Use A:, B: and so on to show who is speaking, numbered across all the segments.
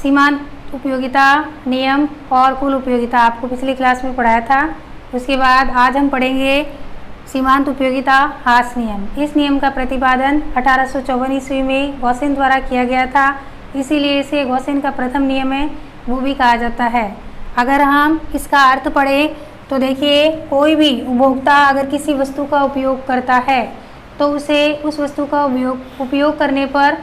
A: सीमांत उपयोगिता नियम और कुल उपयोगिता आपको पिछली क्लास में पढ़ाया था। उसके बाद आज हम पढ़ेंगे सीमांत उपयोगिता हास नियम। इस नियम का प्रतिपादन 1854 ईस्वी में गॉसेन द्वारा किया गया था, इसीलिए इसे गॉसेन का प्रथम नियम है वो भी कहा जाता है। अगर हम इसका अर्थ पढ़ें तो देखिए, कोई भी उपभोक्ता अगर किसी वस्तु का उपयोग करता है तो उसे उस वस्तु का उपयोग करने पर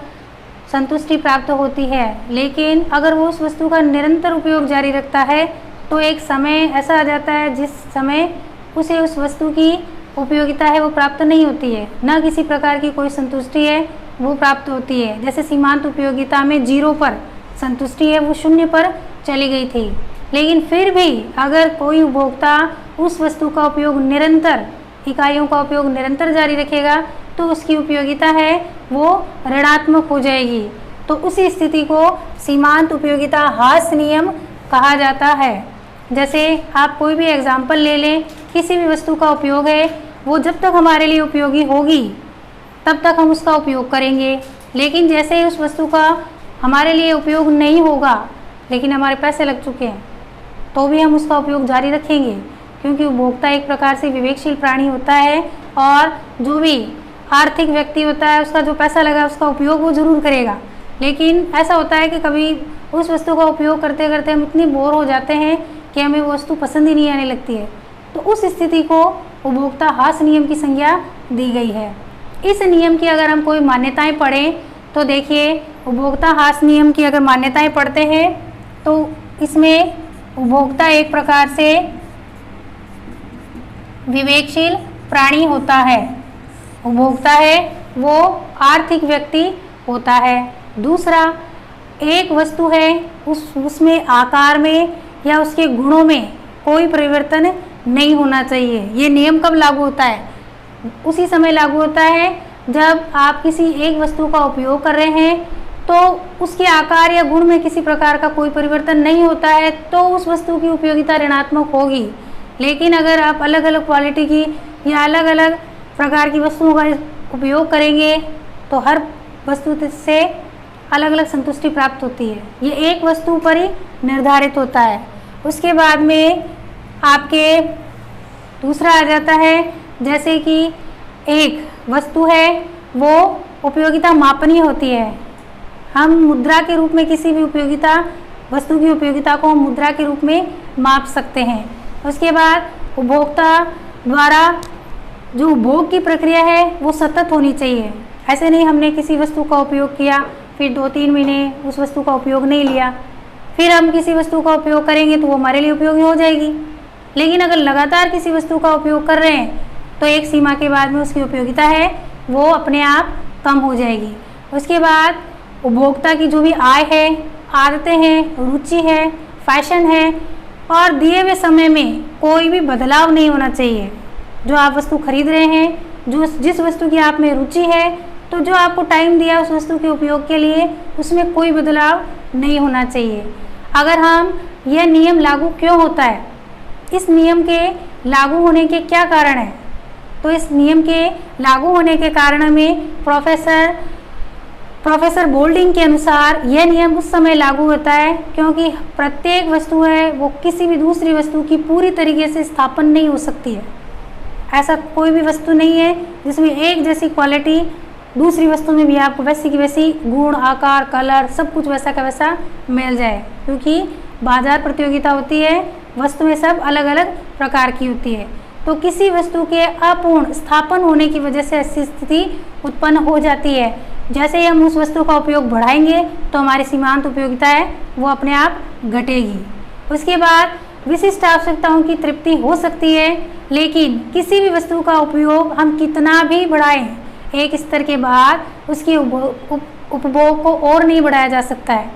A: संतुष्टि प्राप्त होती है, लेकिन अगर वो उस वस्तु का निरंतर उपयोग जारी रखता है तो एक समय ऐसा आ जाता है जिस समय उसे उस वस्तु की उपयोगिता है वो प्राप्त नहीं होती है, न किसी प्रकार की कोई संतुष्टि है वो प्राप्त होती है। जैसे सीमांत उपयोगिता में 0 पर संतुष्टि है वो 0 पर चली गई थी, लेकिन फिर भी अगर कोई उपभोक्ता उस वस्तु का उपयोग निरंतर, इकाइयों का उपयोग निरंतर जारी रखेगा तो उसकी उपयोगिता है वो ऋणात्मक हो जाएगी। तो उसी स्थिति को सीमांत उपयोगिता हास नियम कहा जाता है। जैसे आप कोई भी एग्जाम्पल ले लें, किसी भी वस्तु का उपयोग है वो जब तक हमारे लिए उपयोगी होगी तब तक हम उसका उपयोग करेंगे, लेकिन जैसे ही उस वस्तु का हमारे लिए उपयोग नहीं होगा लेकिन हमारे पैसे लग चुके हैं तो भी हम उसका उपयोग जारी रखेंगे, क्योंकि उपभोक्ता एक प्रकार से विवेकशील प्राणी होता है और जो भी आर्थिक व्यक्ति होता है उसका जो पैसा लगा उसका उपयोग वो ज़रूर करेगा। लेकिन ऐसा होता है कि कभी उस वस्तु का उपयोग करते करते हम इतनी बोर हो जाते हैं कि हमें वो वस्तु पसंद ही नहीं आने लगती है, तो उस स्थिति को उपभोक्ता हास नियम की संज्ञा दी गई है। इस नियम की अगर हम कोई मान्यताएं पढ़ें तो देखिए, उपभोक्ता हास नियम की अगर मान्यताएं पढ़ते हैं तो इसमें उपभोक्ता एक प्रकार से विवेकशील प्राणी होता है, उपभोक्ता है वो आर्थिक व्यक्ति होता है। दूसरा, एक वस्तु है उसमें आकार में या उसके गुणों में कोई परिवर्तन नहीं होना चाहिए। ये नियम कब लागू होता है? उसी समय लागू होता है जब आप किसी एक वस्तु का उपयोग कर रहे हैं तो उसके आकार या गुण में किसी प्रकार का कोई परिवर्तन नहीं होता है तो उस वस्तु की उपयोगिता ऋणात्मक होगी। लेकिन अगर आप अलग अलग क्वालिटी की या अलग अलग प्रकार की वस्तुओं का उपयोग करेंगे तो हर वस्तु से अलग अलग संतुष्टि प्राप्त होती है। ये एक वस्तु पर ही निर्धारित होता है। उसके बाद में आपके दूसरा आ जाता है, जैसे कि एक वस्तु है वो उपयोगिता मापनीय होती है। हम मुद्रा के रूप में किसी भी उपयोगिता वस्तु की उपयोगिता को हम मुद्रा के रूप में माप सकते हैं। उसके बाद उपभोक्ता द्वारा जो उपभोग की प्रक्रिया है वो सतत होनी चाहिए। ऐसे नहीं हमने किसी वस्तु का उपयोग किया फिर 2-3 महीने उस वस्तु का उपयोग नहीं लिया, फिर हम किसी वस्तु का उपयोग करेंगे तो वो हमारे लिए उपयोगी हो जाएगी। लेकिन अगर लगातार किसी वस्तु का उपयोग कर रहे हैं तो एक सीमा के बाद में उसकी उपयोगिता है वो अपने आप कम हो जाएगी। उसके बाद उपभोक्ता की जो भी आय है, आदतें हैं, रुचि है, फैशन है और दिए हुए समय में कोई भी बदलाव नहीं होना चाहिए। जो आप वस्तु खरीद रहे हैं, जिस वस्तु की आप में रुचि है, तो जो आपको टाइम दिया उस वस्तु के उपयोग के लिए उसमें कोई बदलाव नहीं होना चाहिए। अगर हम यह नियम लागू क्यों होता है, इस नियम के लागू होने के क्या कारण हैं, तो इस नियम के लागू होने के कारण में प्रोफेसर बोल्डिंग के अनुसार यह नियम उस समय लागू होता है क्योंकि प्रत्येक वस्तु है वो किसी भी दूसरी वस्तु की पूरी तरीके से स्थापन नहीं हो सकती है। ऐसा कोई भी वस्तु नहीं है जिसमें एक जैसी क्वालिटी दूसरी वस्तु में भी आपको वैसी की वैसी गुण, आकार, कलर सब कुछ वैसा का वैसा मिल जाए, क्योंकि बाजार प्रतियोगिता होती है, वस्तुएं सब अलग अलग प्रकार की होती है। तो किसी वस्तु के अपूर्ण स्थापन होने की वजह से ऐसी स्थिति उत्पन्न हो जाती है। जैसे ही हम उस वस्तु का उपयोग बढ़ाएंगे तो हमारी सीमांत उपयोगिता है वो अपने आप घटेगी। उसके बाद विशिष्ट आवश्यकताओं की तृप्ति हो सकती है, लेकिन किसी भी वस्तु का उपयोग हम कितना भी बढ़ाएं, एक स्तर के बाद उसके उपभोग को और नहीं बढ़ाया जा सकता है।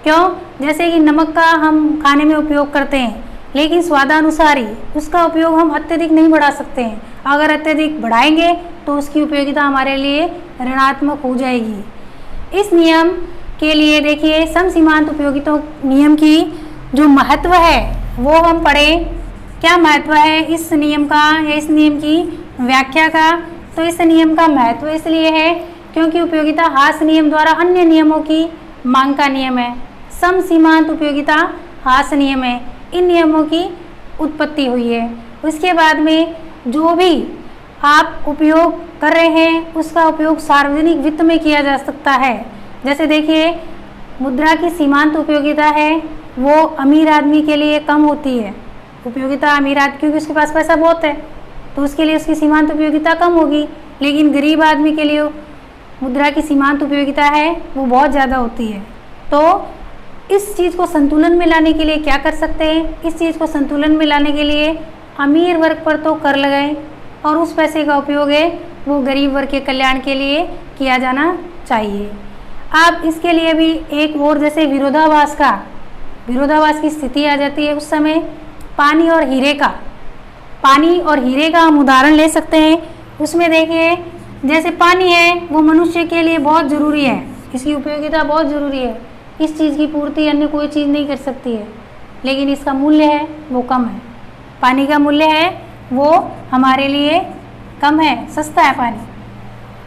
A: क्यों? जैसे कि नमक का हम खाने में उपयोग करते हैं, लेकिन स्वादानुसार ही उसका उपयोग हम अत्यधिक नहीं बढ़ा सकते हैं। अगर अत्यधिक बढ़ाएंगे तो उसकी उपयोगिता हमारे लिए ऋणात्मक हो जाएगी। इस नियम के लिए देखिए, समसीमांत उपयोगिता नियम की जो महत्व है वो हम पढ़ें। क्या महत्व है इस नियम का या इस नियम की व्याख्या का? तो इस नियम का महत्व इसलिए है क्योंकि उपयोगिता हास नियम द्वारा अन्य नियमों की मांग का नियम है। सम सीमांत उपयोगिता ह्रास नियम है। इन नियमों की उत्पत्ति हुई है। उसके बाद में जो भी आप उपयोग कर रहे हैं उसका उपयोग सार्वजनिक वित्त में किया जा सकता है। जैसे देखिए, मुद्रा की सीमांत उपयोगिता है वो अमीर आदमी के लिए कम होती है उपयोगिता। अमीर आदमी क्योंकि उसके पास पैसा बहुत है तो उसके लिए उसकी सीमांत उपयोगिता कम होगी, लेकिन गरीब आदमी के लिए मुद्रा की सीमांत उपयोगिता है वो बहुत ज़्यादा होती है। तो इस चीज़ को संतुलन में लाने के लिए क्या कर सकते हैं? इस चीज़ को संतुलन में लाने के लिए अमीर वर्ग पर तो कर लगाएं और उस पैसे का उपयोग है वो गरीब वर्ग के कल्याण के लिए किया जाना चाहिए। अब इसके लिए भी एक और जैसे विरोधाभास की स्थिति आ जाती है, उस समय पानी और हीरे का हम उदाहरण ले सकते हैं। उसमें देखिए, जैसे पानी है वो मनुष्य के लिए बहुत ज़रूरी है, इसकी उपयोगिता बहुत ज़रूरी है। इस चीज़ की पूर्ति अन्य कोई चीज़ नहीं कर सकती है, लेकिन इसका मूल्य है वो कम है। पानी का मूल्य है वो हमारे लिए कम है, सस्ता है पानी।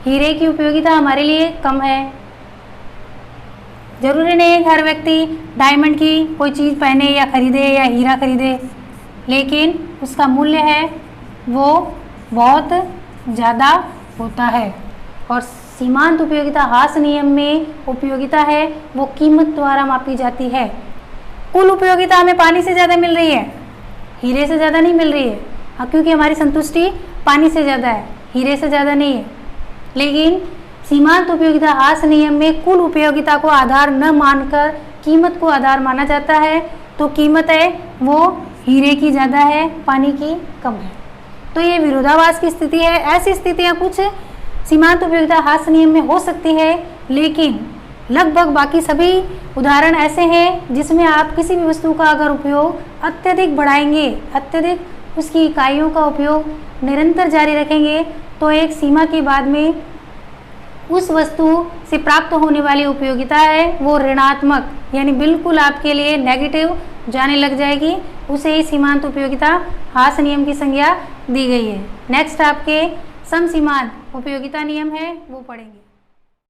A: हीरे की उपयोगिता हमारे लिए कम है। ज़रूरी नहीं है कि हर व्यक्ति डायमंड की कोई चीज़ पहने या खरीदे या हीरा खरीदे, लेकिन उसका मूल्य है वो बहुत ज़्यादा होता है। और सीमांत उपयोगिता ह्रास नियम में उपयोगिता है वो कीमत द्वारा मापी जाती है। कुल उपयोगिता हमें पानी से ज़्यादा मिल रही है, हीरे से ज़्यादा नहीं मिल रही है। क्योंकि हमारी संतुष्टि पानी से ज़्यादा है, हीरे से ज़्यादा नहीं है। लेकिन सीमांत उपयोगिता ह्रास नियम में कुल उपयोगिता को आधार न मानकर कीमत को आधार माना जाता है। तो कीमत है वो हीरे की ज़्यादा है, पानी की कम है। तो ये विरोधाभास की स्थिति है। ऐसी स्थितियाँ कुछ सीमांत उपयोगिता ह्रास नियम में हो सकती है, लेकिन लगभग बाकी सभी उदाहरण ऐसे हैं जिसमें आप किसी भी वस्तु का अगर उपयोग अत्यधिक बढ़ाएंगे, अत्यधिक उसकी इकाइयों का उपयोग निरंतर जारी रखेंगे, तो एक सीमा के बाद में उस वस्तु से प्राप्त होने वाली उपयोगिता है वो ऋणात्मक यानी बिल्कुल आपके लिए नेगेटिव जाने लग जाएगी। उसे ही सीमांत उपयोगिता ह्रास नियम की संज्ञा दी गई है। नेक्स्ट आपके समसीमांत उपयोगिता नियम है वो पढ़ेंगे।